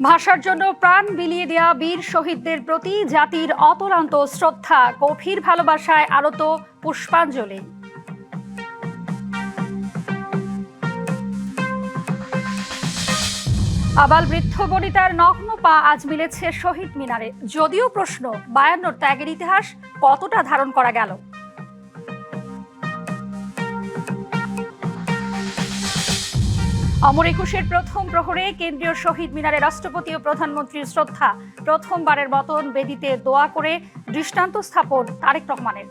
ভাষার জন্য প্রাণ বিলিয়ে দেয়া বীর শহীদদের প্রতি জাতির অতলান্ত শ্রদ্ধা, গভীর ভালোবাসায় আরত পুষ্পাঞ্জলি। আবাল বৃদ্ধ বনিতার নগ্ন পা আজ মিলেছে শহীদ মিনারে। যদিও প্রশ্ন, 52 ত্যাগের ইতিহাস কতটা ধারণ করা গেল? অমর একুশের প্রথম প্রহরে কেন্দ্রীয় শহীদ মিনারে রাষ্ট্রপতি ও প্রধানমন্ত্রীর শ্রদ্ধা। প্রথমবারের মতন বেদিতে দোয়া করে দৃষ্টান্ত স্থাপন তারেক রহমানের।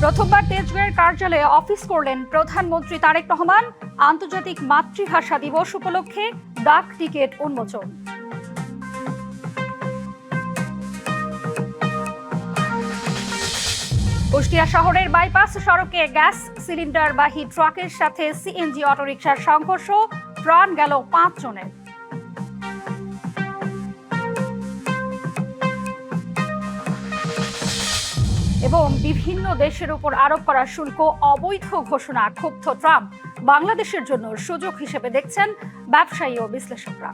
প্রথমবার তেজগাঁয়ের কার্যালয়ে অফিস করলেন প্রধানমন্ত্রী তারেক রহমান। আন্তর্জাতিক মাতৃভাষা দিবস উপলক্ষে ডাক টিকিট উন্মোচন। কুষ্টিয়া শহরের বাইপাস সড়কে গ্যাস সিলিন্ডারবাহী ট্রাকের সাথে সিএনজি অটোরিকশার সংঘর্ষ, প্রাণ গেল 5 জনের। এবং বিভিন্ন দেশের উপর আরোপ করা শুল্ক অবৈধ ঘোষণা, ক্ষুব্ধ ট্রাম্প। বাংলাদেশের জন্য সুযোগ হিসেবে দেখছেন ব্যবসায়ী ও বিশ্লেষকরা।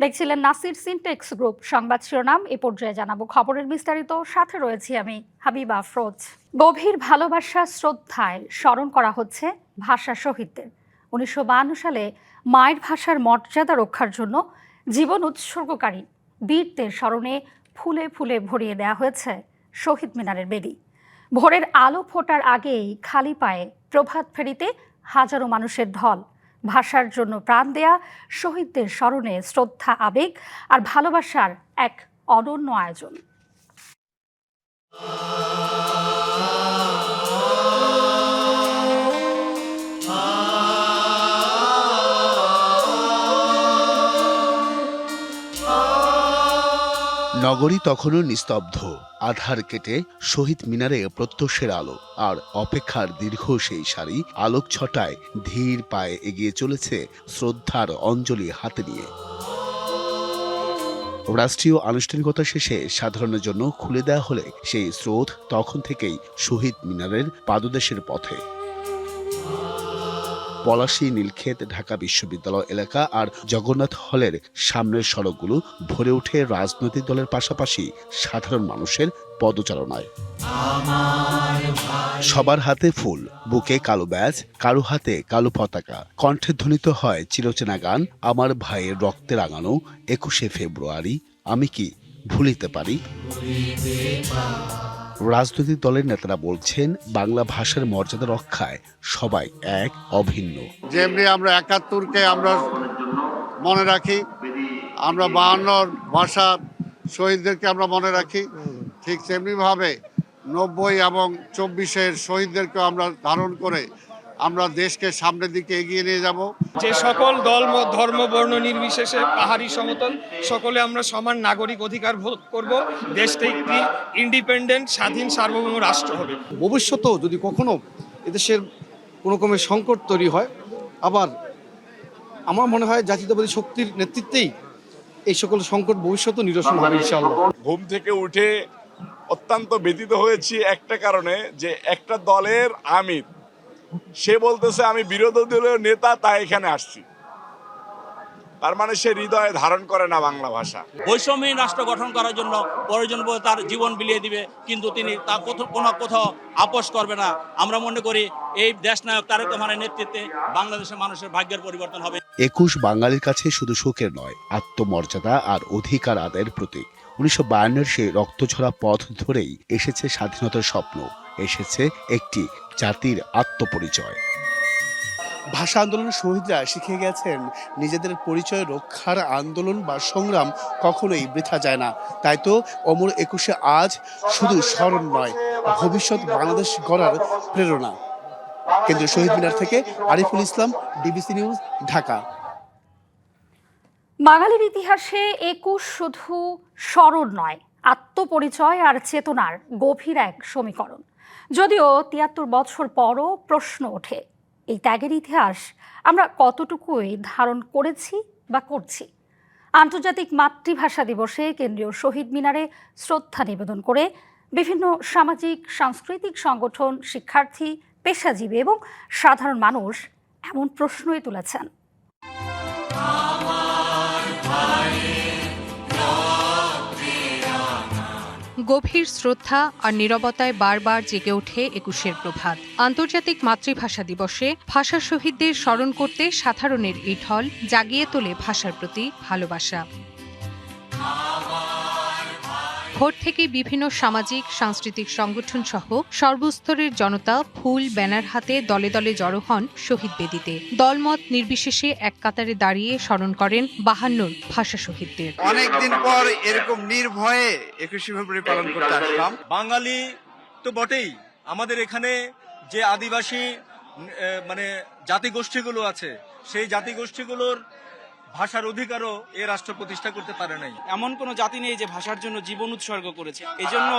দেখছিলেন নাসির সিনটেক্স গ্রুপ সংবাদ শিরোনাম। এ পর্যায়ে জানাবো খবরের বিস্তারিত। সাথে রয়েছি আমি হাবিবা আফরোজ। গভীর ভালোবাসা শ্রদ্ধায় স্মরণ করা হচ্ছে ভাষা শহীদদের। 1952 সালে মায়ের ভাষার মর্যাদা রক্ষার জন্য জীবন উৎসর্গকারী বীরদের স্মরণে ফুলে ফুলে ভরিয়ে দেওয়া হয়েছে শহীদ মিনারের বেদি। ভোরের আলো ফোটার আগেই খালি পায়ে প্রভাত ফেরিতে হাজারো মানুষের ঢল। ভাষার জন্য প্রাণ দেয়া শহীদদের স্মরণে শ্রদ্ধা, আবেগ আর ভালোবাসার এক অনন্য আয়োজন। নগরী তখনও নিস্তব্ধ। আধার কেটে শহীদ মিনারে প্রত্যক্ষের আলো আর অপেক্ষার দীর্ঘ সেই সারি। আলোক ছটায় ধীর পায়ে এগিয়ে চলেছে শ্রদ্ধার অঞ্জলি হাতে নিয়ে। রাষ্ট্রীয় আনুষ্ঠানিকতা শেষে সাধারণের জন্য খুলে দেওয়া হলে সেই স্রোত তখন থেকেই শহীদ মিনারের পাদদেশের পথে। পলাশী, নীলক্ষেত, ঢাকা বিশ্ববিদ্যালয় এলাকা আর জগন্নাথ হলের সামনের সড়কগুলো ভরে ওঠে রাজনৈতিক দলের পাশাপাশি সাধারণ মানুষের পদচারণায়। সবার হাতে ফুল, বুকে কালো ব্যাজ, কারো হাতে কালো পতাকা। কণ্ঠে ধ্বনিত হয় চিরচেনা গান, আমার ভাইয়ের রক্তে রাঙানো 21শে ফেব্রুয়ারি, আমি কি ভুলিতে পারি। রাজনৈতিক দলের নেতারা বলছেন, বাংলা ভাষার মর্যাদা রক্ষায় সবাই এক, অভিন্ন। যেমনি আমরা 71কে আমরা মনে রাখি, আমরা 52 ভাষা শহীদদেরকে আমরা মনে রাখি, ঠিক তেমনিভাবে 90 এবং 24-এর শহীদদেরকে আমরা ধারণ করে আমরা দেশকে সামনের দিকে এগিয়ে নিয়ে যাব। যে সকল দল, ধর্ম, বর্ণ নির্বিশেষে পাহাড়ি সমতল সকলে আমরা সমান নাগরিক অধিকার ভোগ করব। দেশটা একটি ইন্ডিপেন্ডেন্ট, স্বাধীন, সার্বভৌম রাষ্ট্র হবে। ভবিষ্যতেও যদি কখনো এদেশের কোনো রকমের সংকট তৈরি হয়, আবার আমার মনে হয় জাতীয়তাবাদী শক্তির নেতৃত্বেই এই সকল সংকট ভবিষ্যতেও নিরসন হবে ইনশাআল্লাহ। ঘুম থেকে উঠে অত্যন্ত ব্যথিত হয়েছি একটা কারণে, যে একটা দলের আমির সে বলতেছে আমি বিরোধী দলীয় নেতা, তাই এখানে আসছি। তার মানে সে হৃদয়ে ধারণ করে না বাংলা ভাষা। বৈষম্যহীন রাষ্ট্র গঠন করার জন্য প্রয়োজন বলে তার জীবন বিলিয়ে দিবে, কিন্তু তিনি তা কোথাও আপোষ করবে না। আমরা মনে করি এই দেশনায়ক তারেক রহমানের নেতৃত্বে বাংলাদেশের মানুষের ভাগ্যের পরিবর্তন হবে। 21 বাঙালির কাছে শুধু সুখের নয়, আত্মমর্যাদা আর অধিকার আদায়ের প্রতীক। 1952-এর সেই রক্তঝরা পথ ধরেই এসেছে স্বাধীনতার স্বপ্ন, এসেছে একটি জাতির আত্মপরিচয়। ভাষা আন্দোলনের শহীদরা শিখে গেছেন, নিজেদের পরিচয় রক্ষার আন্দোলন বা সংগ্রাম কখনোই বৃথা যায় না। তাই তো অমর 21শে আজ শুধু স্মরণ নয়, ভবিষ্যৎ বাংলাদেশ গড়ার প্রেরণা। কেন্দ্রীয় শহীদ মিনার থেকে আরিফুল ইসলাম, ডিবিসি নিউজ, ঢাকা। বাঙালির ইতিহাসে 21 শুধু স্মরণ নয়, আত্মপরিচয় আর চেতনার গভীর এক সমীকরণ। যদিও 73 বছর পরও প্রশ্ন ওঠে, এই ত্যাগের ইতিহাস আমরা কতটুকুই ধারণ করেছি বা করছি। আন্তর্জাতিক মাতৃভাষা দিবসে কেন্দ্রীয় শহীদ মিনারে শ্রদ্ধা নিবেদন করে বিভিন্ন সামাজিক সাংস্কৃতিক সংগঠন, শিক্ষার্থী, পেশাজীবী এবং সাধারণ মানুষ এমন প্রশ্নই তুলেছেন। গভীর শ্রদ্ধা আর নীরবতায় বারবার জেগে ওঠে ২১-এর প্রভাত। আন্তর্জাতিক মাতৃভাষা দিবসে ভাষা শহীদদের স্মরণ করতে সাধারণের এই ঢল জাগিয়ে তোলে ভাষার প্রতি ভালোবাসা। ভোর থেকে বিভিন্ন সামাজিক সাংস্কৃতিক সংগঠন সহ সর্বস্তরের জনতা ফুল, ব্যানার হাতে দলে দলে জড়ো হন শহীদ বেদিতে। দলমত নির্বিশেষে এক কাতারে দাঁড়িয়ে স্মরণ করেন ৫২ ভাষা শহীদদের। অনেকদিন পর এরকম নির্ভয়ে ২১শে ফেব্রুয়ারি পালন করতে আসলাম। বাঙালি তো বটেই, আমাদের এখানে যে আদিবাসী জাতিগোষ্ঠীগুলো আছে, সেই জাতিগোষ্ঠীগুলোর ভাষার অধিকারও এ রাষ্ট্র প্রতিষ্ঠা করতে পারে নাই। এমন কোন জাতি নেই যে ভাষার জন্য জীবন উৎসর্গ করেছে। এই জন্য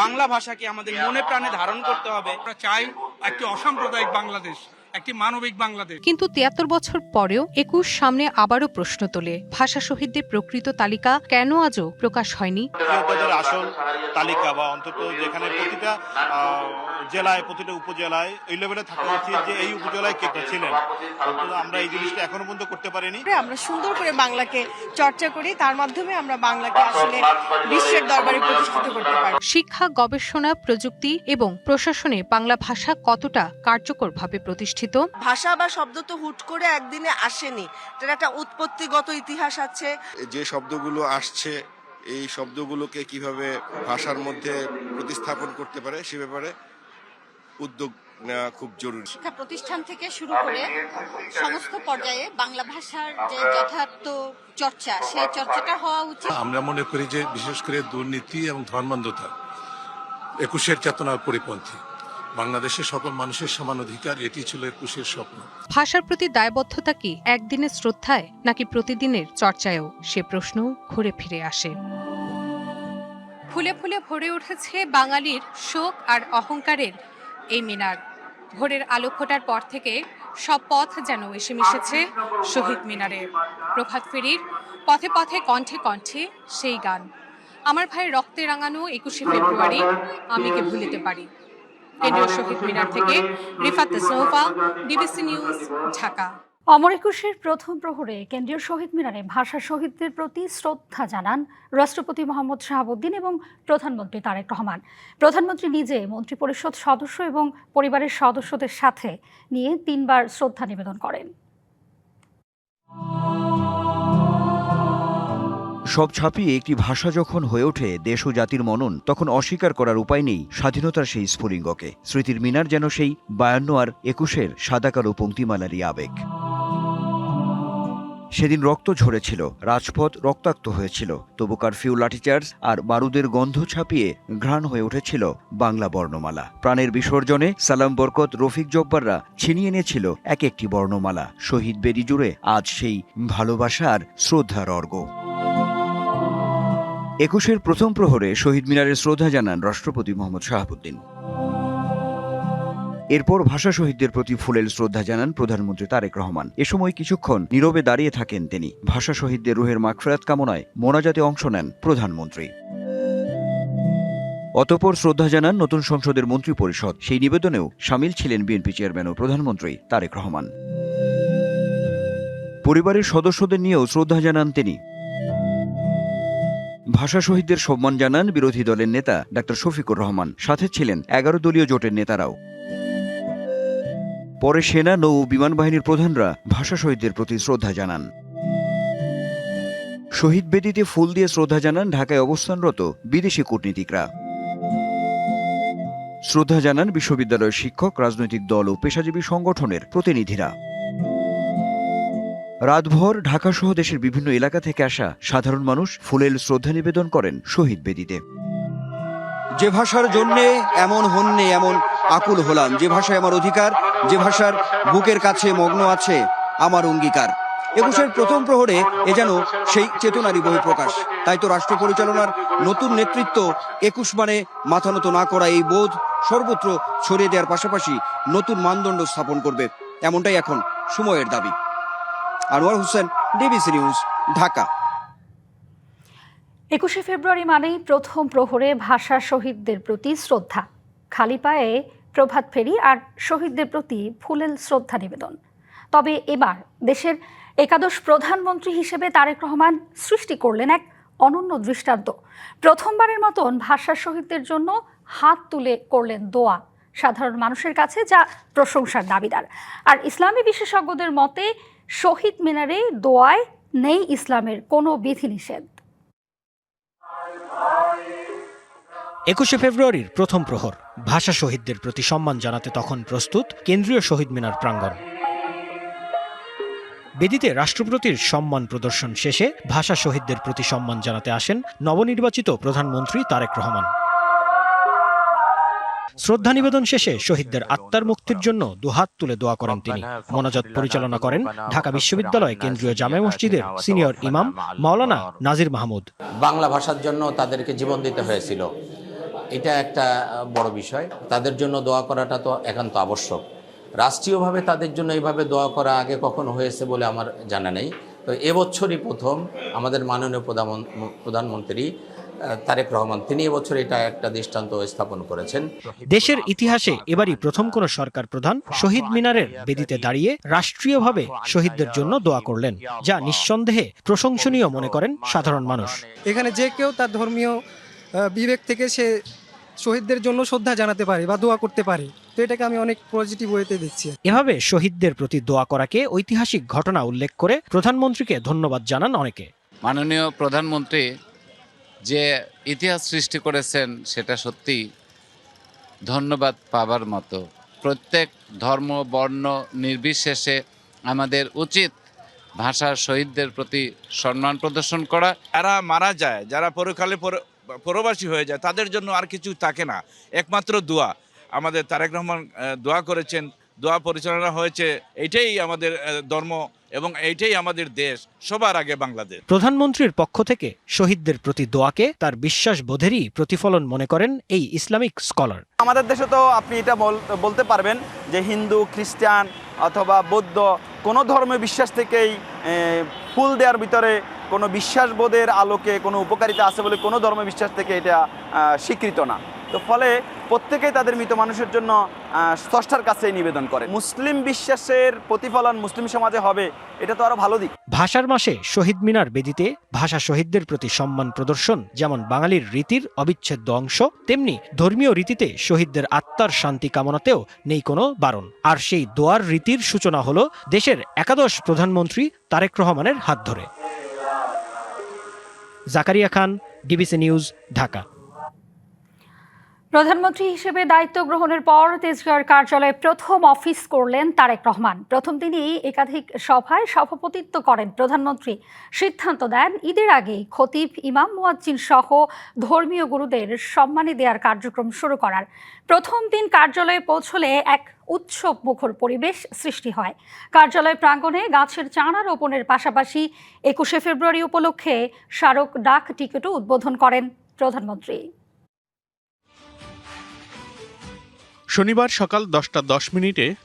বাংলা ভাষাকে আমাদের মনে প্রাণে ধারণ করতে হবে। আমরা চাই একটি অসাম্প্রদায়িক বাংলাদেশ, একটি মানবিক বাংলাদেশ। কিন্তু ৭৩ বছর পরেও ২১ সামনে আবারও প্রশ্ন তোলে, ভাষা শহীদদের প্রকৃত তালিকা কেন আজও প্রকাশ হয়নি? আসল তালিকা বা অন্তত যেখানে প্রতিটা জেলায়, প্রতিটা উপজেলায় এই লেভেলে থাকা উচিত যে এই উপজেলায় কে কে ছিলেন। অন্তত আমরা এই জিনিসটা এখনো পর্যন্ত করতে পারিনি। আমরা সুন্দর করে বাংলাকে চর্চা করি, তার মাধ্যমে আমরা বাংলাকে আসলে বিশ্বের দরবারে প্রতিষ্ঠিত করতে পারি। শিক্ষা, গবেষণা, প্রযুক্তি এবং প্রশাসনে বাংলা ভাষা কতটা কার্যকরভাবে প্রতিষ্ঠিত? ভাষা বা শব্দ তো হুট করে একদিনে আসেনি, এটার একটা উৎপত্তিগত ইতিহাস আছে। যে শব্দগুলো আসছে, এই শব্দগুলোকে কিভাবে ভাষার মধ্যে প্রতিস্থাপন করতে পারে সে ব্যাপারে উদ্যোগ নেওয়া খুব জরুরি। শিক্ষা প্রতিষ্ঠান থেকে শুরু করে সমস্ত পর্যায়ে বাংলা ভাষার যে যথার্থ চর্চা, সেই চর্চাটা হওয়া উচিত। আমরা মনে করি যে বিশেষ করে দুর্নীতি এবং ধর্মান্ধতা ২১-এর চেতনার পরিপন্থী। বাংলাদেশের সকল মানুষের সমান অধিকার, এটি ছিল ২১-এর স্বপ্ন। ভাষার প্রতি দায়বদ্ধতা কি একদিনের শ্রদ্ধায় নাকি প্রতিদিনের চর্চায়ও? সে প্রশ্ন ঘুরে ফিরে আসে। ফুলে ফুলে ভরে উঠেছে বাঙালির শোক আর অহংকারের এই মিনার। ভোরের আলো ফোটার পর থেকে সব পথ যেন এসে মিশেছে শহীদ মিনারে। প্রভাত ফেরির পথে পথে, কণ্ঠে কণ্ঠে সেই গান, আমার ভাইয়ের রক্তে রাঙানো ২১শে ফেব্রুয়ারি, আমি কে ভুলিতে পারি। কেন্দ্রীয় শহীদ মিনার থেকে রিফাত তাসনুফা, ডিবিসি নিউজ, ঢাকা। অমর একুশের প্রথম প্রহরে কেন্দ্রীয় শহীদ মিনারে ভাষা শহীদদের প্রতি শ্রদ্ধা জানান রাষ্ট্রপতি মোহাম্মদ শাহাবুদ্দিন এবং প্রধানমন্ত্রী তারেক রহমান। প্রধানমন্ত্রী নিজে মন্ত্রিপরিষদ সদস্য এবং পরিবারের সদস্যদের সাথে নিয়ে ৩ বার শ্রদ্ধা নিবেদন করেন। সব ছাপিয়ে একটি ভাষা যখন হয়ে ওঠে দেশ ও জাতির মনন, তখন অস্বীকার করার উপায় নেই স্বাধীনতার সেই স্ফুলিঙ্গকে। স্মৃতির মিনার যেন সেই ৫২ আর ২১-এর সাদাকালো পংক্তিমালারই আবেগ। সেদিন রক্ত ঝরেছিল, রাজপথ রক্তাক্ত হয়েছিল, তবু কারফিউ, লাঠিচার্জ আর বারুদের গন্ধ ছাপিয়ে ঘ্রাণ হয়ে উঠেছিল বাংলা বর্ণমালা। প্রাণের বিসর্জনে সালাম, বরকত, রফিক জব্বাররা ছিনিয়ে এনেছিল এক একটি বর্ণমালা। শহীদ বেদি জুড়ে আজ সেই ভালোবাসা আর শ্রদ্ধার অর্ঘ্য। ২১-এর প্রথম প্রহরে শহীদ মিনারে শ্রদ্ধা জানান রাষ্ট্রপতি মোহাম্মদ শাহাবুদ্দিন। এরপর ভাষা শহীদদের প্রতি ফুলেল শ্রদ্ধা জানান প্রধানমন্ত্রী তারেক রহমান। এ সময় কিছুক্ষণ নীরবে দাঁড়িয়ে থাকেন তিনি। ভাষা শহীদদের রুহের মাগফিরাত কামনায় মোনাজাতে অংশ নেন প্রধানমন্ত্রী। অতঃপর শ্রদ্ধা জানান নতুন সংসদের মন্ত্রী পরিষদ। সেই নিবেদনেও সামিল ছিলেন বিএনপি চেয়ারম্যান ও প্রধানমন্ত্রী তারেক রহমান। পরিবারের সদস্যদের নিয়েও শ্রদ্ধা জানান তিনি। ভাষা শহীদদের সম্মান জানান বিরোধী দলের নেতা ডাক্তার শফিকুর রহমান। সাথে ছিলেন ১১ দলীয় জোটের নেতারাও। পরে সেনা, নৌ ও বিমান বাহিনীর প্রধানরা ভাষা শহীদদের প্রতি শ্রদ্ধা জানান। শহীদ বেদিতে ফুল দিয়ে শ্রদ্ধা জানান ঢাকায় অবস্থানরত বিদেশি কূটনীতিকরা। শ্রদ্ধা জানান বিশ্ববিদ্যালয়ের শিক্ষক, রাজনৈতিক দল ও পেশাজীবী সংগঠনের প্রতিনিধিরা। রাতভর ঢাকাসহ দেশের বিভিন্ন এলাকা থেকে আসা সাধারণ মানুষ ফুলেল শ্রদ্ধা নিবেদন করেন শহীদ বেদিতে। যে ভাষার জন্যে এমন হন্যে, এমন আকুল হলাম, যে ভাষায় আমার অধিকার, যে ভাষার বুকের কাছে মগ্ন আছে আমার অঙ্গীকার। ২১-এর প্রথম প্রহরে এ যেন সেই চেতনারই বহিঃপ্রকাশ। তাই তো রাষ্ট্র পরিচালনার নতুন নেতৃত্ব ২১ মানে মাথা নত না করা এই বোধ সর্বত্র ছড়িয়ে দেওয়ার পাশাপাশি নতুন মানদণ্ড স্থাপন করবে, এমনটাই এখন সময়ের দাবি। Anwar Hossain, DBC news, Dhaka. 21শে ফেব্রুয়ারি মানেই প্রথম প্রহরে ভাষা শহীদদের প্রতি শ্রদ্ধা, খালি পায়ে প্রভাত ফেরি আর শহীদদের প্রতি ফুলেল শ্রদ্ধা নিবেদন। তবে এবার দেশের একাদশ প্রধানমন্ত্রী হিসেবে তারেক রহমান সৃষ্টি করলেন এক অনন্য দৃষ্টান্ত। প্রথমবারের মতন ভাষা শহীদদের জন্য হাত তুলে করলেন দোয়া সাধারণ মানুষের কাছে, যা প্রশংসার দাবিদার। আর ইসলামী বিশেষজ্ঞদের মতে শহীদ মিনারে দোয়ায় নেই ইসলামের কোনো বিধিনিষেধ। 21শে ফেব্রুয়ারির প্রথম প্রহর, ভাষা শহীদদের প্রতি সম্মান জানাতে তখন প্রস্তুত কেন্দ্রীয় শহীদ মিনার প্রাঙ্গণ। বেদিতে রাষ্ট্রপতির সম্মান প্রদর্শন শেষে ভাষা শহীদদের প্রতি সম্মান জানাতে আসেন নবনির্বাচিত প্রধানমন্ত্রী তারেক রহমান। শ্রদ্ধা নিবেদন শেষে শহীদদের আত্মার মুক্তির জন্য দুহাত তুলে দোয়া করেন তিনি। মোনাজাত পরিচালনা করেন ঢাকা বিশ্ববিদ্যালয় কেন্দ্রীয় জামে মসজিদের সিনিয়র ইমাম মাওলানা নাজির মাহমুদ। বাংলা ভাষার জন্য তাদেরকে জীবন দিতে হয়েছিল, এটা একটা বড় বিষয়। তাদের জন্য দোয়া করাটা তো একান্ত আবশ্যক। রাষ্ট্রীয়ভাবে তাদের জন্য এইভাবে দোয়া করা আগে কখনো হয়েছে বলে আমার জানা নেই। তো এবছরই প্রথম আমাদের মাননীয় প্রধানমন্ত্রী তারেক রহমান তিনি এবছর এটা একটা দৃষ্টান্ত স্থাপন করেছেন। দেশের ইতিহাসে এবারই প্রথম কোন সরকার প্রধান শহীদ মিনারের বেদিতে দাঁড়িয়ে রাষ্ট্রীয়ভাবে শহীদদের জন্য দোয়া করলেন, যা নিঃসন্দেহে প্রশংসনীয় মনে করেন সাধারণ মানুষ। এখানে যে কেউ তার ধর্মীয় বিবেক থেকে সে শহীদদের জন্য শ্রদ্ধা জানাতে পারে বা দোয়া করতে পারে, তো এটাকে আমি অনেক পজিটিভ ওয়েতে দেখছি। এভাবে শহীদদের প্রতি দোয়া করাকে ঐতিহাসিক ঘটনা উল্লেখ করে প্রধানমন্ত্রীকে ধন্যবাদ জানান অনেকে। মাননীয় প্রধানমন্ত্রী যে ইতিহাস সৃষ্টি করেছেন সেটা সত্যি ধন্যবাদ পাবার মতো। প্রত্যেক ধর্ম বর্ণ নির্বিশেষে আমাদের উচিত ভাষার শহীদদের প্রতি সম্মান প্রদর্শন করা। যারা মারা যায়, যারা পরকালে পরবাসী হয়ে যায়, তাদের জন্য আর কিছু থাকে না, একমাত্র দোয়া। আমাদের তারেক রহমান দোয়া করেছেন, দোয়া পরিচালনা হয়েছে। এটাই আমাদের ধর্ম এবং এইটাই আমাদের দেশ, সবার আগে বাংলাদেশ। প্রধানমন্ত্রীর পক্ষ থেকে শহীদদের প্রতি দোয়াকে তার বিশ্বাস বোধেরই প্রতিফলন মনে করেন এই ইসলামিক স্কলার। আমাদের দেশে তো আপনি এটা বলতে পারবেন যে হিন্দু, খ্রিস্টান অথবা বৌদ্ধ কোনো ধর্মের বিশ্বাস থেকেই ফুল দেওয়ার ভিতরে কোনো বিশ্বাসবোধের আলোকে কোনো উপকারিতা আছে বলে কোনো ধর্ম বিশ্বাস থেকে এটা স্বীকৃত না। তো ফলে প্রত্যেকেই তাদের মৃত মানুষের জন্য স্রষ্টার কাছে নিবেদন করে। মুসলিম বিশ্বাসের প্রতিফলন মুসলিম সমাজে হবে, এটা তো আরো ভালো দিক। ভাষার মাসে শহীদ মিনার বেদিতে ভাষা শহীদদের প্রতি সম্মান প্রদর্শন যেমন বাঙালির রীতির অবিচ্ছেদ্য অংশ, তেমনি ধর্মীয় রীতিতে শহীদদের আত্মার শান্তি কামনাতেও নেই কোনো বারণ। আর সেই দোয়ার রীতির সূচনা হলো দেশের একাদশ প্রধানমন্ত্রী তারেক রহমানের হাত ধরে। জাকারিয়া খান, ডিবিসি নিউজ, ঢাকা। প্রধানমন্ত্রী হিসেবে দায়িত্ব গ্রহণের পর তেজগাঁওয়ের কার্যালয়ে প্রথম অফিস করলেন তারেক রহমান। প্রথম দিনই একাধিক সভায় সভাপতিত্ব করেন প্রধানমন্ত্রী। সিদ্ধান্ত দেন ঈদের আগেই খতিব, ইমাম, মুয়াজ্জিন সহ ধর্মীয় গুরুদের সম্মানী দেওয়ার কার্যক্রম শুরু করার। প্রথম দিন কার্যালয়ে পৌঁছলে এক উৎসব মুখর পরিবেশ সৃষ্টি হয়। কার্যালয় প্রাঙ্গণে গাছের চারা রোপণের পাশাপাশি 21শে ফেব্রুয়ারি উপলক্ষে স্মারক ডাক টিকিটও উদ্বোধন করেন প্রধানমন্ত্রী। শনিবার সকাল 10:10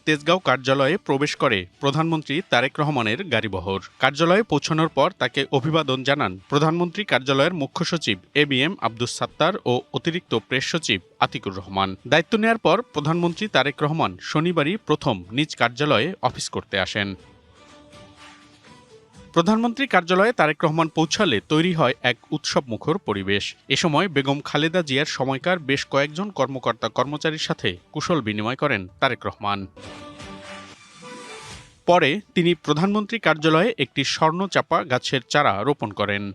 তেজগাঁও কার্যালয়ে প্রবেশ করে প্রধানমন্ত্রী তারেক রহমানের গাড়িবহর। কার্যালয়ে পৌঁছানোর পর তাকে অভিবাদন জানান প্রধানমন্ত্রী কার্যালয়ের মুখ্য সচিব ABM আব্দুস সাত্তার ও অতিরিক্ত প্রেস সচিব আতিকুর রহমান। দায়িত্ব নেয়ার পর প্রধানমন্ত্রী তারেক রহমান শনিবারই প্রথম নিজ কার্যালয়ে অফিস করতে আসেন। প্রধানমন্ত্রী কার্যালয়ে তারেক রহমান পৌঁছালে তৈরি হয় এক উৎসবমুখর পরিবেশ। এ সময় বেগম খালেদা জিয়ার সময়কার বেশ কয়েকজন কর্মকর্তা কর্মচারীর সাথে কুশল বিনিময় করেন তারেক রহমান। পরে তিনি প্রধানমন্ত্রী কার্যালয়ে একটি স্বর্ণচাপা গাছের চারা রোপণ করেন।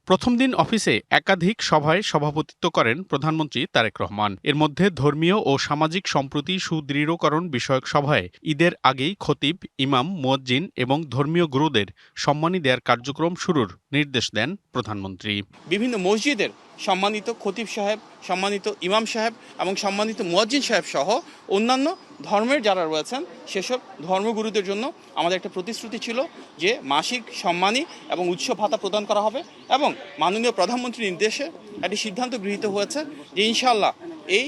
প্রথম দিন অফিসে একাধিক সভায় সভাপতিত্ব করেন প্রধানমন্ত্রী তারেক রহমান। এর মধ্যে ধর্মীয় ও সামাজিক সম্প্রীতি সুদৃঢ়করণ বিষয়ক সভায় ঈদের আগেই খতিব, ইমাম, মুয়াজ্জিন এবং ধর্মীয় গুরুদের সম্মানী দেওয়ার কার্যক্রম শুরুর নির্দেশ দেন প্রধানমন্ত্রী। বিভিন্ন মসজিদের সম্মানিত খতিব সাহেব, সম্মানিত ইমাম সাহেব এবং সম্মানিত মুয়াজ্জিন সাহেব সহ অন্যান্য ধর্মের যারা রয়েছেন সেসব ধর্মগুরুদের জন্য আমাদের একটা প্রতিশ্রুতি ছিল যে মাসিক সম্মানী এবং উৎসব ভাতা প্রদান করা হবে এবং মাননীয় প্রধানমন্ত্রীর নির্দেশে একটি সিদ্ধান্ত গৃহীত হয়েছে যে ইনশাআল্লাহ এই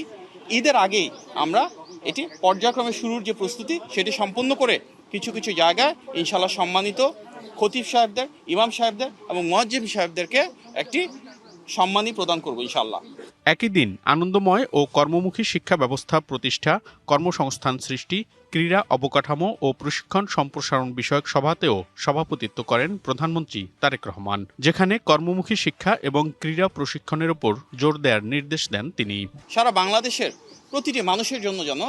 ঈদের আগেই আমরা এটি পর্যায়ক্রমে শুরুর যে প্রস্তুতি সেটি সম্পন্ন করে কিছু কিছু জায়গায় ইনশাআল্লাহ সম্মানিত খতিব সাহেবদের, ইমাম সাহেবদের এবং মুয়াজ্জিন সাহেবদেরকে একটি সম্মানী প্রদান করব ইনশাআল্লাহ। একই দিন আনন্দময় ও কর্মমুখী শিক্ষা ব্যবস্থা প্রতিষ্ঠা, কর্মসংস্থান সৃষ্টি, ক্রীড়া অবকাঠামো ও প্রশিক্ষণ সম্প্রসারণ বিষয়ক সভাতেও সভাপতিত্ব করেন প্রধানমন্ত্রী তারেক রহমান, যেখানে কর্মমুখী শিক্ষা এবং ক্রীড়া প্রশিক্ষণের ওপর জোর দেওয়ার নির্দেশ দেন তিনি। সারা বাংলাদেশের প্রতিটি মানুষের জন্য যেন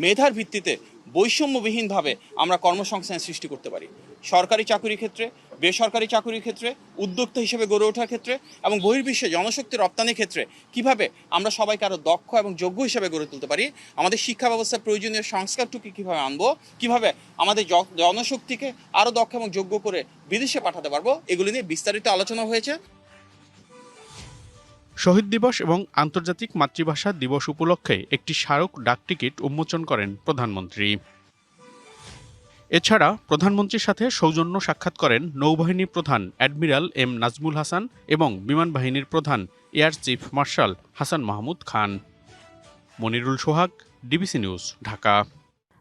মেধার ভিত্তিতে বৈষম্যবিহীনভাবে আমরা কর্মসংস্থান সৃষ্টি করতে পারি। সরকারি চাকুরির ক্ষেত্রে, বেসরকারি চাকুরির ক্ষেত্রে, উদ্যোক্তা হিসেবে গড়ে ওঠার ক্ষেত্রে এবং বহির্বিশ্বে জনশক্তি রপ্তানির ক্ষেত্রে কিভাবে আমরা সবাইকে আরও দক্ষ এবং যোগ্য হিসেবে গড়ে তুলতে পারি, আমাদের শিক্ষা ব্যবস্থার প্রয়োজনীয় সংস্কারটুকু কীভাবে আনবো, কিভাবে আমাদের জনশক্তিকে আরও দক্ষ এবং যোগ্য করে বিদেশে পাঠাতে পারবো, এগুলি নিয়ে বিস্তারিত আলোচনা হয়েছে। শহীদ দিবস এবং আন্তর্জাতিক মাতৃভাষা দিবস উপলক্ষে একটি স্মারক ডাকটিকিট উন্মোচন করেন প্রধানমন্ত্রী। এছাড়া প্রধানমন্ত্রীর সাথে সৌজন্য সাক্ষাৎ করেন নৌবাহিনী প্রধান অ্যাডমিরাল এম নাজমুল হাসান এবং বিমান বাহিনীর প্রধান air chief marshal Hasan Mahmud Khan. Monirul Sohag, DBC news, Dhaka.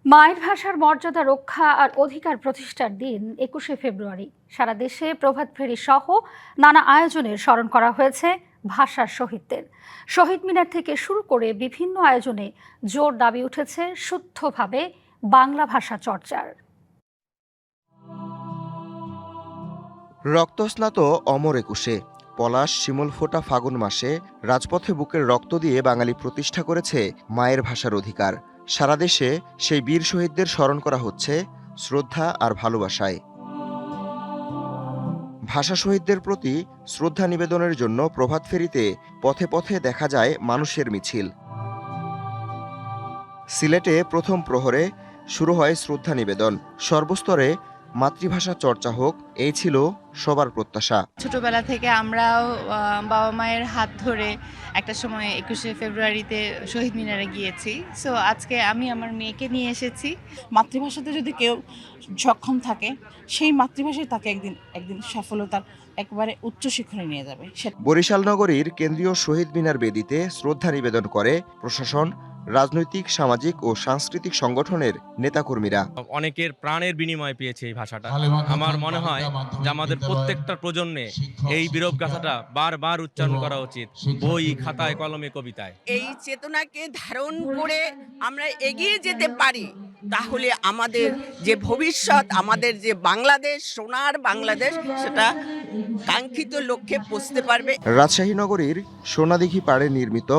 মায়ের ভাষার মর্যাদা রক্ষা আর অধিকার প্রতিষ্ঠার দিন 21শে ফেব্রুয়ারি। সারা দেশে প্রভাত ফেরি সহ নানা আয়োজনের স্মরণ করা হয়েছে ভাষার শহীদদের। শহীদ মিনার থেকে শুরু করে বিভিন্ন আয়োজনে জোর দাবি উঠেছে শুদ্ধভাবে বাংলা ভাষা চর্চার। রক্তস্নাত অমর একুশে, পলাশ শিমুল ফোটা ফাগুন মাসে রাজপথে বুকের রক্ত দিয়ে বাঙালি প্রতিষ্ঠা করেছে মায়ের ভাষার অধিকার। সারা দেশে সেই বীর শহীদদের স্মরণ করা হচ্ছে শ্রদ্ধা আর ভালোবাসায়। ভাষা শহীদদের প্রতি শ্রদ্ধা নিবেদনের জন্য প্রভাত ফেরিতে পথে পথে দেখা যায় মানুষের মিছিল। সিলেটে প্রথম প্রহরে শুরু হয় শ্রদ্ধা নিবেদন। সর্বস্তরে মাতৃভাষা চর্চা হোক, এই ছিল সবার প্রত্যাশা। ছোটবেলা থেকে আমরাও বাবা মায়ের হাত ধরে একটা সময় 21শে ফেব্রুয়ারিতে শহীদ মিনারে গিয়েছি। সো আজকে আমি আমার মেয়েকে নিয়ে এসেছি। মাতৃভাষাতে যদি কেউ সক্ষম থাকে, সেই মাতৃভাষায় তাকে একদিন সফলতার একবারে উচ্চ শিখরে নিয়ে যাবে। বরিশাল নগরীর কেন্দ্রীয় শহীদ মিনার বেদিতে শ্রদ্ধা নিবেদন করে প্রশাসন, রাজনৈতিক, সামাজিক ও সাংস্কৃতিক সংগঠনের নেতাকর্মীরা। অনেকের প্রাণের বিনিময় পেয়েছে এই ভাষাটা। আমার মনে হয় যে আমাদের প্রত্যেকটা প্রজন্মে এই বীরব গাথাটা বারবার উচ্চারণ করা উচিত, বই, খাতায়, কলমে, কবিতায়। এই চেতনাকে ধারণ করে আমরা এগিয়ে যেতে পারি, তাহলে আমাদের যে ভবিষ্যৎ, আমাদের যে বাংলাদেশ, সোনার বাংলাদেশ, সেটা কাঙ্ক্ষিত লক্ষ্যে পৌঁছতে পারবে। রাজশাহী নগরীর সোনাদিঘি পাড়ে নির্মিত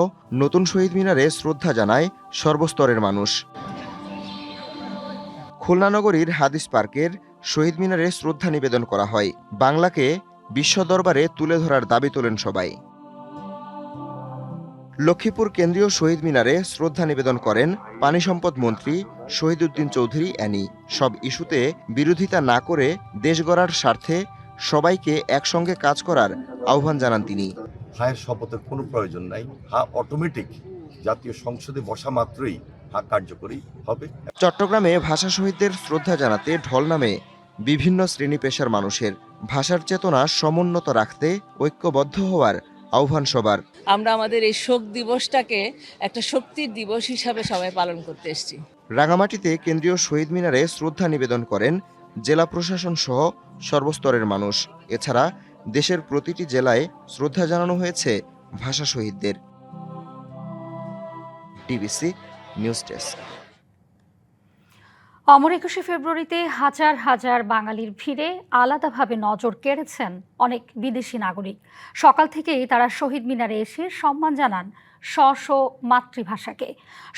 নতুন শহীদ মিনারে শ্রদ্ধা জানায় সর্বস্তরের মানুষ। খুলনা নগরীর হাদিস পার্কের শহীদ মিনারে শ্রদ্ধা নিবেদন করা হয়। বাংলাকে বিশ্ব দরবারে তুলে ধরার দাবি তোলেন সবাই। লক্ষ্মীপুর কেন্দ্রীয় শহীদ মিনারে শ্রদ্ধা নিবেদন করেন পানি সম্পদ মন্ত্রী শহীদ উদ্দিন চৌধুরী অ্যানি। সব ইস্যুতে বিরোধিতা না করে দেশ গড়ার স্বার্থে সবাইকে একসঙ্গে কাজ করার আহ্বান জানান তিনি। হায়ের শপথের কোনো প্রয়োজন নাই, অটোমেটিক জাতীয় সংসদে বসা মাত্রই কার্যকরী হবে। চট্টগ্রামে ভাষা শহীদদের শ্রদ্ধা জানাতে ঢল নামে বিভিন্ন শ্রেণী পেশার মানুষের। ভাষার চেতনা সমুন্নত রাখতে ঐক্যবদ্ধ হওয়ার আহ্বান সবার। আমরা আমাদের এই শোক দিবসটাকে একটা শক্তির দিবস হিসাবে সবাই পালন করতে এসেছি। রাঙামাটিতে কেন্দ্রীয় শহীদ মিনারে শ্রদ্ধা নিবেদন করেন জেলা প্রশাসন সহ সর্বস্তরের মানুষ। এছাড়া দেশের প্রতিটি জেলায় শ্রদ্ধা জানানো হয়েছে ভাষা শহীদদের। DBC news desk. অমর 21শে ফেব্রুয়ারিতে হাজার হাজার বাঙালির ভিড়ে আলাদাভাবে নজর কেড়েছেন অনেক বিদেশি নাগরিক। সকাল থেকেই তারা শহীদ মিনারে এসে সম্মান জানান স্ব মাতৃভাষাকে।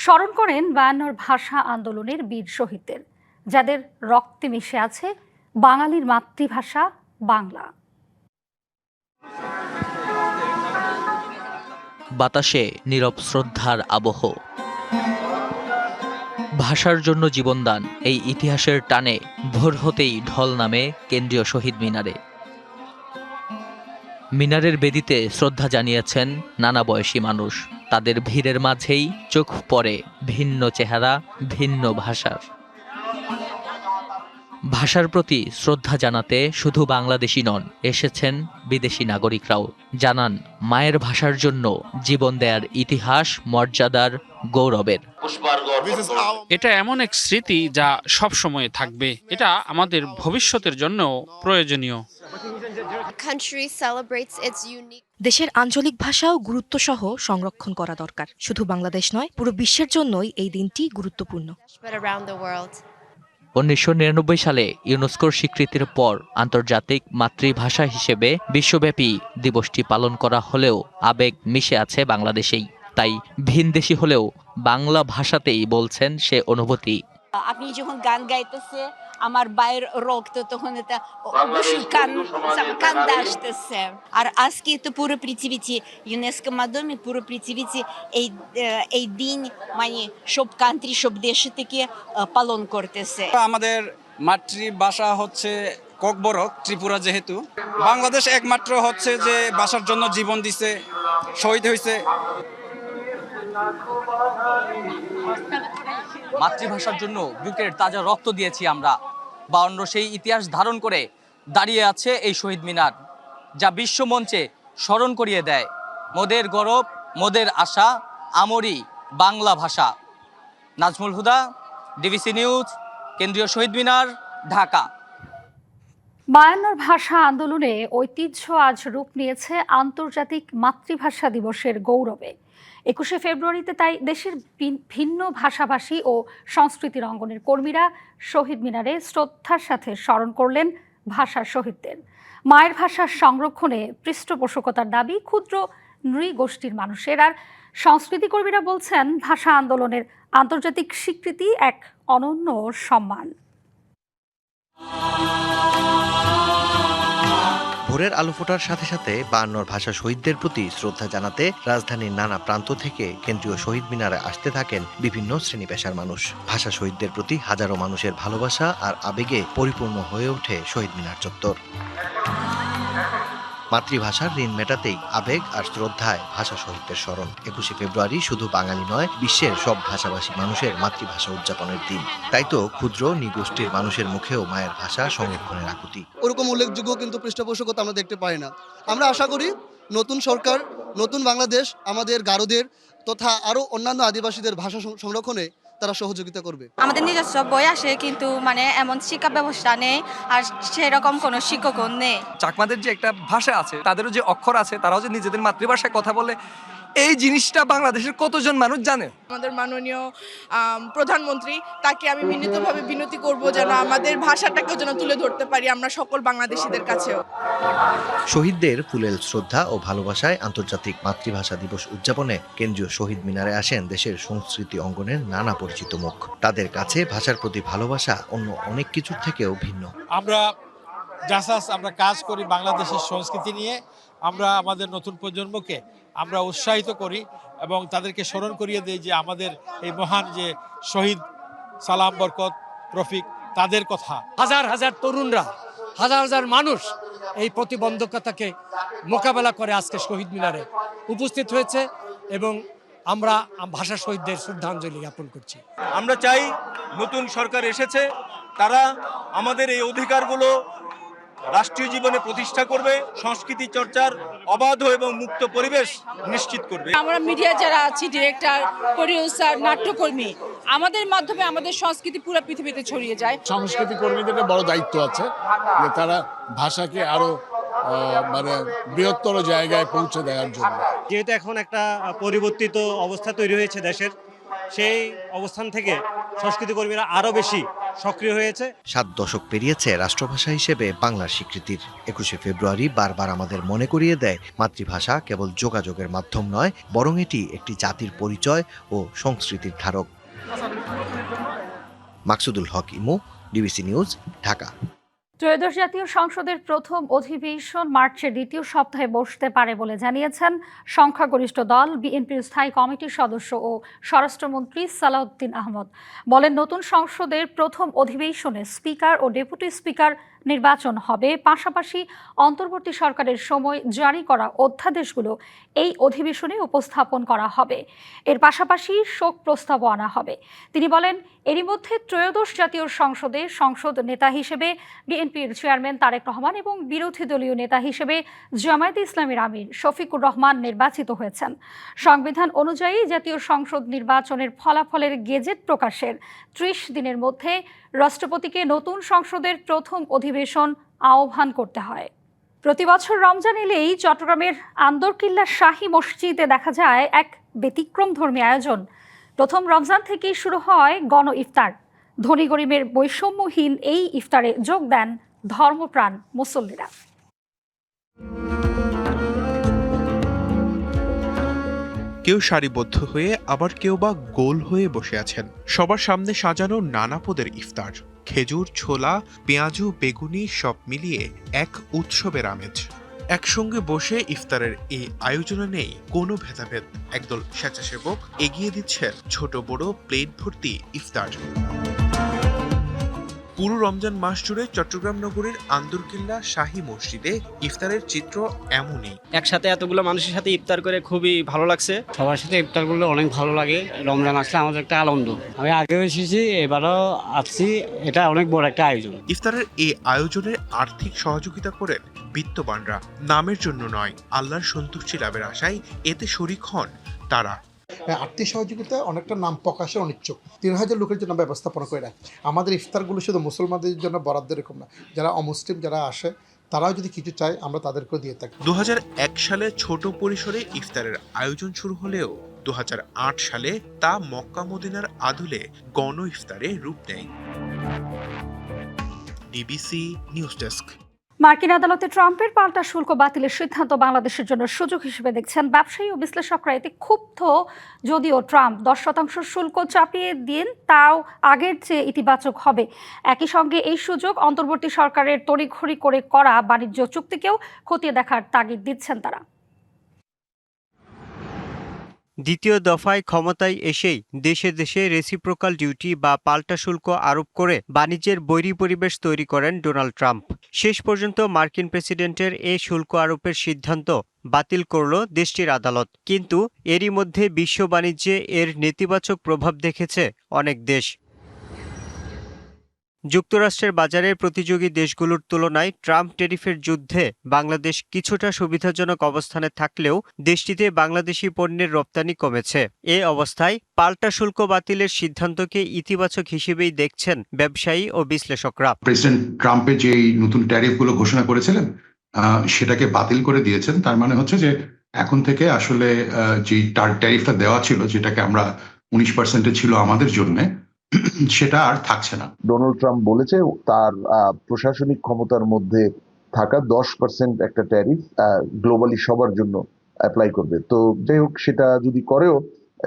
স্মরণ করেন 52 ভাষা আন্দোলনের বীর শহীদদের, যাদের রক্তে মিশে আছে বাঙালির মাতৃভাষা বাংলা। বাতাসে নীরব শ্রদ্ধার আবহ। ভাষার জন্য জীবনদান, এই ইতিহাসের টানে ভোর হতেই ঢল নামে কেন্দ্রীয় শহীদ মিনারে। মিনারের বেদিতে শ্রদ্ধা জানিয়েছেন নানা বয়সী মানুষ। তাদের ভিড়ের মাঝেই চোখ পড়ে ভিন্ন চেহারা, ভিন্ন ভাষার। ভাষার প্রতি শ্রদ্ধা জানাতে শুধু বাংলাদেশি নন, এসেছেন বিদেশি নাগরিকরাও। জানান মায়ের ভাষার জন্য জীবন দেয়ার ইতিহাস মর্যাদার গৌরবের। পুষ্পার্ঘ এটা এমন এক স্মৃতি যা সব সময় থাকবে। এটা আমাদের ভবিষ্যতের জন্য প্রয়োজনীয়। দেশের আঞ্চলিক ভাষা ও গুরুত্বসহ সংরক্ষণ করা দরকার। শুধু বাংলাদেশ নয়, পুরো বিশ্বের জন্যই এই দিনটি গুরুত্বপূর্ণ। 1999 সালে ইউনেস্কোর স্বীকৃতির পর আন্তর্জাতিক মাতৃভাষা হিসেবে বিশ্বব্যাপী দিবসটি পালন করা হলেও আবেগ মিশে আছে বাংলাদেশেই। তাই ভিনদেশি হলেও বাংলা ভাষাতেই বলছেন সে অনুভূতি। আপনি যখন গান গাইতেছে আমার বাইর রক্ত তখন এটা অবশ্যই কান্দা আসতেছে। আর আজকে তো পুরো পৃথিবীতে ইউনেস্কোর মাধ্যমে পুরো পৃথিবীতে এই দিন মানে সব কান্ট্রি সব দেশ থেকে পালন করতেছে। আমাদের মাতৃভাষা হচ্ছে ককবরক ত্রিপুরা, যেহেতু বাংলাদেশ একমাত্র হচ্ছে যে ভাষার জন্য জীবন দিছে, শহীদ হয়েছে। মাতৃভাষার জন্য বুকের তাজা রক্ত দিয়েছি আমরা। 52 সেই ইতিহাস ধারণ করে দাঁড়িয়ে আছে এই শহীদ মিনার, যা বিশ্বমঞ্চে স্মরণ করিয়ে দেয় মোদের গৌরব, মোদের আশা, আমরি বাংলা ভাষা। নাজমুল হুদা, ডিবিসি নিউজ, কেন্দ্রীয় শহীদ মিনার, ঢাকা। বায়ান্নর ভাষা আন্দোলনে ঐতিহ্য আজ রূপ নিয়েছে আন্তর্জাতিক মাতৃভাষা দিবসের গৌরবে। 21শে ফেব্রুয়ারিতে তাই দেশের ভিন্ন ভাষাভাষী ও সংস্কৃতির অঙ্গনের কর্মীরা শহীদ মিনারে শ্রদ্ধার সাথে স্মরণ করলেন ভাষার শহীদদের। মায়ের ভাষার সংরক্ষণে পৃষ্ঠপোষকতার দাবি ক্ষুদ্র নৃগোষ্ঠীর মানুষের। আর সংস্কৃতি কর্মীরা বলছেন, ভাষা আন্দোলনের আন্তর্জাতিক স্বীকৃতি এক অনন্য সম্মান। ভোরের আলো ফোটার সাথে সাথে 52 ভাষা শহীদদের প্রতি শ্রদ্ধা জানাতে রাজধানীর নানা প্রান্ত থেকে কেন্দ্রীয় শহীদ মিনারে আসতে থাকেন বিভিন্ন শ্রেণী পেশার মানুষ। ভাষা শহীদদের প্রতি হাজারো মানুষের ভালোবাসা আর আবেগে পরিপূর্ণ হয়ে ওঠে শহীদ মিনার চত্বর। মাতৃভাষার ঋণ মেটাতেই আবেগ আর শ্রদ্ধায় ভাষা শহীদদের স্মরণ। 21শে ফেব্রুয়ারি শুধু বাঙালি নয়, বিশ্বের সব ভাষাভাষী মানুষের মাতৃভাষা উদযাপনের দিন। তাই তো ক্ষুদ্র নৃগোষ্ঠীর মানুষের মুখেও মায়ের ভাষা সংরক্ষণের আকুতি। ওরকম উল্লেখযোগ্য কিন্তু পৃষ্ঠপোষকতা আমরা দেখতে পাই না। আমরা আশা করি নতুন সরকার, নতুন বাংলাদেশ আমাদের গারোদের তথা আরও অন্যান্য আদিবাসীদের ভাষা সংরক্ষণে তারা সহযোগিতা করবে। আমাদের নিজস্ব বই আসে, কিন্তু মানে এমন শিক্ষা ব্যবস্থা নেই, আর সেরকম কোনো শিক্ষকও নেই। চাকমাদের যে একটা ভাষা আছে, তাদেরও যে অক্ষর আছে, তারাও যে নিজেদের মাতৃভাষায় কথা বলে, এই জিনিসটা বাংলাদেশের কতজন মানুষ জানে? আমাদের মাননীয় প্রধানমন্ত্রী, তাকে আমি বিনীতভাবে বিনতি করব যেন আমাদের ভাষাটাকেও যেন তুলে ধরতে পারি আমরা সকল বাংলাদেশিদের কাছেও। শহীদদের ফুলেল শ্রদ্ধা ও ভালোবাসায় আন্তর্জাতিক মাতৃভাষা দিবস উদযাপনে কেন্দ্রীয় শহীদ মিনারে আসেন দেশের সংস্কৃতি অঙ্গনের নানা পরিচিত মুখ। তাদের কাছে ভাষার প্রতি ভালোবাসা অন্য অনেক কিছুর থেকেও ভিন্ন। আমরা কাজ করি বাংলাদেশের সংস্কৃতি নিয়ে। আমরা আমাদের নতুন প্রজন্মকে আমরা উৎসাহিত করি এবং তাদেরকে স্মরণ করিয়ে দিই যে আমাদের এই মহান যে শহীদ সালাম, বরকত, রফিক, তাদের কথা। হাজার হাজার তরুণরা, হাজার হাজার মানুষ এই প্রতিবন্ধকতাকে মোকাবেলা করে আজকে শহীদ মিনারে উপস্থিত হয়েছে এবং আমরা ভাষা শহীদদের শ্রদ্ধাঞ্জলি জ্ঞাপন করছি। আমরা চাই নতুন সরকার এসেছে, তারা আমাদের এই অধিকারগুলো রাষ্ট্রীয় জীবনে প্রতিষ্ঠা করবে, সংস্কৃতি চর্চার অবাধ এবং মুক্ত পরিবেশ নিশ্চিত করবে। আমরা মিডিয়া যারা আছি, ডিরেক্টর, প্রডিউসার, নাট্যকর্মী, আমাদের মাধ্যমে আমাদের সংস্কৃতি পুরো পৃথিবীতে ছড়িয়ে যায়। সংস্কৃতি কর্মীদের বড় দায়িত্ব আছে যে তারা ভাষাকে আরো বৃহত্তর জায়গায় পৌঁছে দেওয়ার জন্য। যেহেতু এখন একটা পরিবর্তিত অবস্থা তৈরি হয়েছে দেশের, সেই অবস্থান থেকে সংস্কৃতি কর্মীরা আরো বেশি সক্রিয় হয়েছে। 7 দশক পেরিয়েছে রাষ্ট্রভাষা হিসেবে বাংলার স্বীকৃতির। 21শে ফেব্রুয়ারি বারবার আমাদের মনে করিয়ে দেয়, মাতৃভাষা কেবল যোগাযোগের মাধ্যম নয়, বরং এটি একটি জাতির পরিচয় ও সংস্কৃতির ধারক। মাকসুদুল হক ইমু, ডিবিসি নিউজ, ঢাকা। ত্রয়োদশ জাতীয় সংসদের প্রথম অধিবেশন মার্চের দ্বিতীয় সপ্তাহে বসতে পারে বলে জানিয়েছেন সংখ্যাগরিষ্ঠ দল বিএনপির স্থায়ী কমিটির সদস্য ও স্বরাষ্ট্রমন্ত্রী সালাউদ্দিন আহমদ। বলেন, নতুন সংসদের প্রথম অধিবেশনে স্পিকার ও ডেপুটি স্পিকার নির্বাচন হবে, পাশাপাশি অন্তর্বর্তী সরকারের সময় জারি করা অধ্যাদেশগুলো এই অধিবেশনে উপস্থাপন করা হবে। এর পাশাপাশি শোক প্রস্তাবও আনা হবে। তিনি বলেন, এরই মধ্যে ত্রয়োদশ জাতীয় সংসদে সংসদ নেতা হিসেবে বিএনপির চেয়ারম্যান তারেক রহমান এবং বিরোধী দলীয় নেতা হিসেবে জামায়াতে ইসলামীর আমির শফিকুর রহমান নির্বাচিত হয়েছেন। সংবিধান অনুযায়ী জাতীয় সংসদ নির্বাচনের ফলাফলের গেজেট প্রকাশের ৩০ দিনের মধ্যে রাষ্ট্রপতিকে নতুন সংসদের প্রথম অধিবেশন আহ্বান করতে হয়। প্রতি বছর রমজান এলেই চট্টগ্রামের আন্দরকিল্লা শাহী মসজিদে দেখা যায় এক ব্যতিক্রমধর্মী আয়োজন। প্রথম রমজান থেকেই শুরু হয় গণ ইফতার। ধনী গরিবের বৈষম্যহীন এই ইফতারে যোগ দেন ধর্মপ্রাণ মুসল্লিরা। কেউ সারিবদ্ধ হয়ে, আবার কেউ বা গোল হয়ে বসে আছেন। সবার সামনে সাজানো নানা পদের ইফতার, খেজুর, ছোলা, পেঁয়াজু, বেগুনি সব মিলিয়ে এক উৎসবের আমেজ। একসঙ্গে বসে ইফতারের এই আয়োজনে নেই কোনো ভেদাভেদ। একদল স্বেচ্ছাসেবক এগিয়ে দিচ্ছেন ছোট বড় প্লেট ভর্তি ইফতার। পুরো রমজান মাস জুড়ে চট্টগ্রাম নগরীর আন্দরকিল্লা শাহী মসজিদে ইফতারের চিত্র এমনই। একসাথে এতগুলো মানুষের সাথে ইফতার করে খুবই ভালো লাগছে। সবার সাথে ইফতার করলে অনেক ভালো লাগে। রমজান আসলে আমাদের একটা আনন্দ। আমি আগেও এসেছি, এবারও আসছি। এটা অনেক বড় একটা আয়োজন। ইফতারের এই আয়োজনে আর্থিক সহযোগিতা করেন বিত্তবানরা। নামের জন্য নয়, আল্লাহর সন্তুষ্টি লাভের আশায় এতে শরিক হন তারা। আর্থিক সহযোগিতা অনেকটা নাম প্রকাশে অনিচ্ছুক। 3000 লোকের জন্য ব্যবস্থাপনা করে রাখে। আমাদের ইফতারগুলো শুধু মুসলমানদের জন্য বরাদ্দ এরকম না, যারা অমুসলিম যারা আসে তারাও যদি কিছু চায় আমরা তাদেরকেও দিয়ে থাকি। 2001 সালে ছোট পরিসরে ইফতারের আয়োজন শুরু হলেও 2008 সালে তা মক্কা মদিনার আদলে গণ ইফতারে রূপ নেয়। DBC news desk. মার্কিন আদালতে ট্রাম্পের পাল্টা শুল্ক বাতিলের সিদ্ধান্ত বাংলাদেশের জন্য সুযোগ হিসেবে দেখছেন ব্যবসায়ী ও বিশ্লেষকরা। এতে ক্ষুব্ধ যদিও ট্রাম্প 10% শুল্ক চাপিয়ে দিন, তাও আগের চেয়ে ইতিবাচক হবে। একই সঙ্গে এই সুযোগ অন্তর্বর্তী সরকারের তড়িঘড়ি করে করা বাণিজ্য চুক্তিকেও খতিয়ে দেখার তাগিদ দিচ্ছেন তারা। দ্বিতীয় দফায় ক্ষমতায় এসেই দেশে দেশে রেসিপ্রোকাল ডিউটি বা পাল্টা শুল্ক আরোপ করে বাণিজ্যের বৈরী পরিবেশ তৈরি করেন ডোনাল্ড ট্রাম্প। শেষ পর্যন্ত মার্কিন প্রেসিডেন্টের এ শুল্ক আরোপের সিদ্ধান্ত বাতিল করল দেশটির আদালত। কিন্তু এরই মধ্যে বিশ্ব বাণিজ্যে এর নেতিবাচক প্রভাব দেখেছে অনেক দেশ। যুক্তরাষ্ট্রের বাজারে প্রতিযোগী দেশগুলোর তুলনায় ট্রাম্প ট্যারিফের যুদ্ধে বাংলাদেশ কিছুটা সুবিধাজনক অবস্থানে থাকলেও দেশটিতে বাংলাদেশি পণ্যের রপ্তানি কমেছে। এ অবস্থায় পাল্টা শুল্ক বাতিলের সিদ্ধান্তকে ইতিবাচক হিসেবেই দেখছেন ব্যবসায়ী ও বিশ্লেষকরা। প্রেসিডেন্ট ট্রাম্পের যে নতুন ট্যারিফগুলো ঘোষণা করেছিলেন সেটাকে বাতিল করে দিয়েছেন। তার মানে হচ্ছে যে এখন থেকে আসলে যে ট্যারিফটা দেওয়া ছিল, যেটাকে আমরা 19% ছিল আমাদের জন্য, সেটা আর থাকছে না। ডোনাল্ড ট্রাম্প বলেছে তার প্রশাসনিক ক্ষমতার মধ্যে থাকা 10% একটা ট্যারিফ গ্লোবালি সবার জন্য অ্যাপ্লাই করবে। তো যাই হোক, সেটা যদি করেও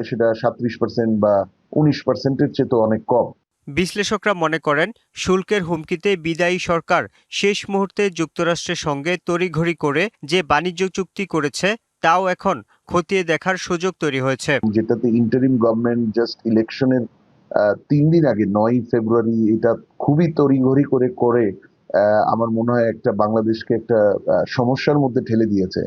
সেটা 37% বা 19%-এর চেয়ে তো অনেক কম। বিশ্লেষকরা মনে করেন শুল্কের হুমকিতে বিদায়ী সরকার শেষ মুহূর্তে যুক্তরাষ্ট্রের সঙ্গে তড়িঘড়ি করে যে বাণিজ্য চুক্তি করেছে তাও এখন খতিয়ে দেখার সুযোগ তৈরি হয়েছে। যেটাতে ইন্টারিম গভর্নমেন্ট জাস্ট ইলেকশনের 3 দিন আগে 9 ফেব্রুয়ারি এটা খুবই তড়িঘড়ি করে আমার মনে হয় একটা বাংলাদেশকে একটা সমস্যার মধ্যে ঠেলে দিয়েছে।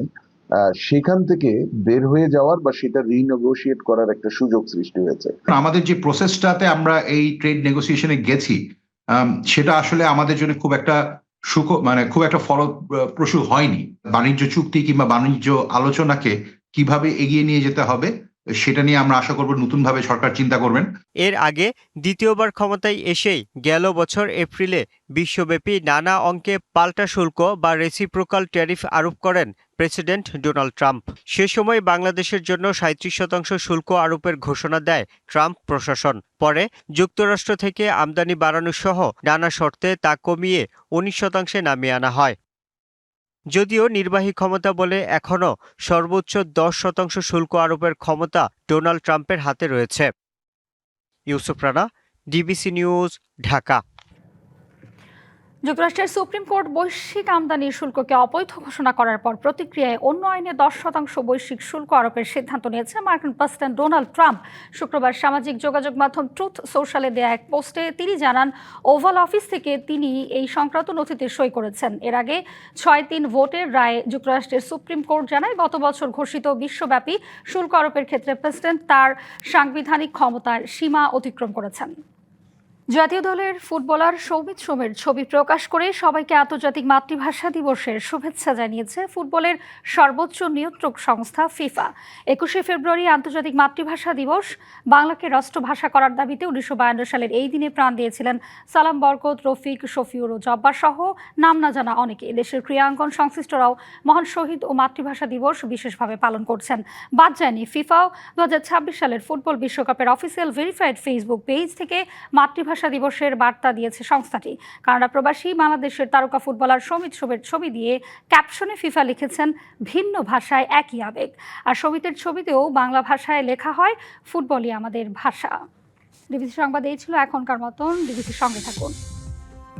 সেখান থেকে বের হয়ে যাওয়ার বা সেটা রিনেগোশিয়েট করার একটা সুযোগ সৃষ্টি হয়েছে। আমাদের যে প্রসেসটাতে আমরা এই ট্রেড নেগোসিয়েশনে গেছি সেটা আসলে আমাদের জন্য খুব একটা খুব একটা ফলপ্রসূ হয়নি। বাণিজ্য চুক্তি কিংবা বাণিজ্য আলোচনাকে কিভাবে এগিয়ে নিয়ে যেতে হবে সেটা নিয়ে আমরা আশা করব নতুনভাবে সরকার চিন্তা করবেন। এর আগে দ্বিতীয়বার ক্ষমতায় এসেই গেল বছর এপ্রিলে বিশ্বব্যাপী নানা অঙ্কে পাল্টা শুল্ক বা রেসিপ্রোকাল ট্যারিফ আরোপ করেন প্রেসিডেন্ট ডোনাল্ড ট্রাম্প। সে সময় বাংলাদেশের জন্য 37% শুল্ক আরোপের ঘোষণা দেয় ট্রাম্প প্রশাসন। পরে যুক্তরাষ্ট্র থেকে আমদানি বাড়ানো সহ নানা শর্তে তা কমিয়ে 19% নামিয়ে আনা হয়। যদিও নির্বাহী ক্ষমতা বলে এখনও সর্বোচ্চ 10% শুল্ক আরোপের ক্ষমতা ডোনাল্ড ট্রাম্পের হাতে রয়েছে। Yusuf Rana, DBC news, Dhaka. যুক্তরাষ্ট্রের সুপ্রিম কোর্ট বৈশ্বিক আমদানি শুল্ককে অবৈধ ঘোষণা করার পর প্রতিক্রিয়ায় অন্য আইনে 10% বৈশ্বিক শুল্ক আরোপের সিদ্ধান্ত নিয়েছে মার্কিন প্রেসিডেন্ট ডোনাল্ড ট্রাম্প। শুক্রবার সামাজিক যোগাযোগ মাধ্যম ট্রুথ সোশ্যালে দেয়া এক পোস্টে তিনি জানান, ওভাল অফিস থেকে তিনি এই সংক্রান্ত নথিতে সই করেছেন। এর আগে 6-3 ভোটের রায়ে যুক্তরাষ্ট্রের সুপ্রিম কোর্ট জানায়, গত বছর ঘোষিত বিশ্বব্যাপী শুল্ক আরোপের ক্ষেত্রে প্রেসিডেন্ট তার সাংবিধানিক ক্ষমতার সীমা অতিক্রম করেছেন। জাতীয় দলের ফুটবলার সৌমিত সোমের ছবি প্রকাশ করে সবাইকে আন্তর্জাতিক মাতৃভাষা দিবসের শুভেচ্ছা জানিয়েছে ফুটবলের সর্বোচ্চ নিয়ন্ত্রক সংস্থা ফিফা। 21 ফেব্রুয়ারি আন্তর্জাতিক মাতৃভাষা দিবস। বাংলাকে রাষ্ট্রভাষা করার দাবিতে 1952 সালের এই দিনে প্রাণ দিয়েছিলেন সালাম, বরকত, রফিক, শফিউর ও জব্বার সহ নাম না জানা অনেকে। দেশের ক্রীড়াঙ্গন সংশ্লিষ্টরাও মহান শহীদ ও মাতৃভাষা দিবস বিশেষভাবে পালন করছেন। বাদ যায়নি ফিফাও 2026 সালের ফুটবল বিশ্বকাপের অফিসিয়াল ভেরিফাইড ফেসবুক পেজ থেকে মাতৃভাষা দিবসের বার্তা দিয়েছে সংস্থাটি। কানাডা প্রবাসী বাংলাদেশের তারকা ফুটবলার সৌমিত সোমের ছবি দিয়ে ক্যাপশনে ফিফা লিখেছেন, ভিন্ন ভাষায় একই আবেগ। আর সৌমিতের ছবিতেও বাংলা ভাষায় লেখা হয়, ফুটবলই আমাদের ভাষা। ডিবিসি সংবাদ এই ছিল এখনকার মতন। ডিবিসির সঙ্গে থাকুন।